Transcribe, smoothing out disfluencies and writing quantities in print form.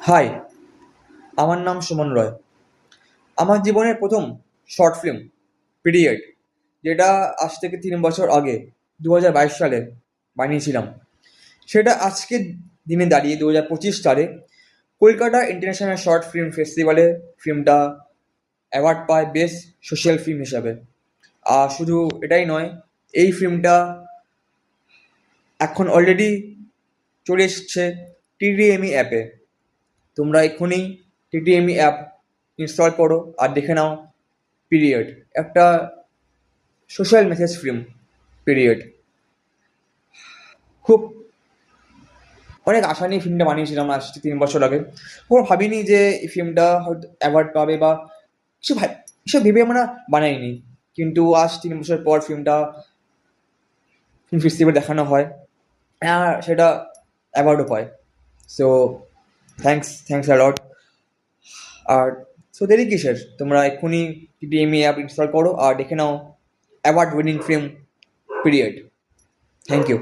High, আমার নাম সুমন রয়। আমার জীবনের প্রথম শর্ট ফিল্ম পিরিয়ড, যেটা আজ থেকে 3 বছর আগে 2022 সালে বানিয়েছিলাম, সেটা আজকের দিনে দাঁড়িয়ে 2025 সালে কলকাতা ইন্টারন্যাশনাল শর্ট ফিল্ম ফেস্টিভ্যালে ফিল্মটা অ্যাওয়ার্ড পায় বেস্ট সোশ্যাল ফিল্ম হিসাবে। আর শুধু এটাই নয়, এই ফিল্মটা এখন অলরেডি চলে এসছে টিডিএমই অ্যাপে। তোমরা এক্ষুনি টিটিএমই অ্যাপ ইনস্টল করো আর দেখে নাও পিরিয়ড, একটা সোশ্যাল মেসেজ ফিল্ম। পিরিয়ড খুব অনেক আশা নিয়ে ফিল্মটা বানিয়েছিলাম আজ থেকে 3 বছর আগে। কখনো ভাবিনি যে এই ফিল্মটা হয়তো অ্যাওয়ার্ড পাবে বা কিছু এসব ভেবে আমরা বানাইনি, কিন্তু আজ 3 বছর পর ফিল্মটা ফিল্ম ফেস্টিভ্যাল দেখানো হয় আর সেটা অ্যাওয়ার্ডও পায়। So thanks a lot. আর সো দেরি কিসের, তোমরা এক্ষুনি টিটিএমই অ্যাপ ইনস্টল করো আর দেখে নাও award winning film period. Thank you.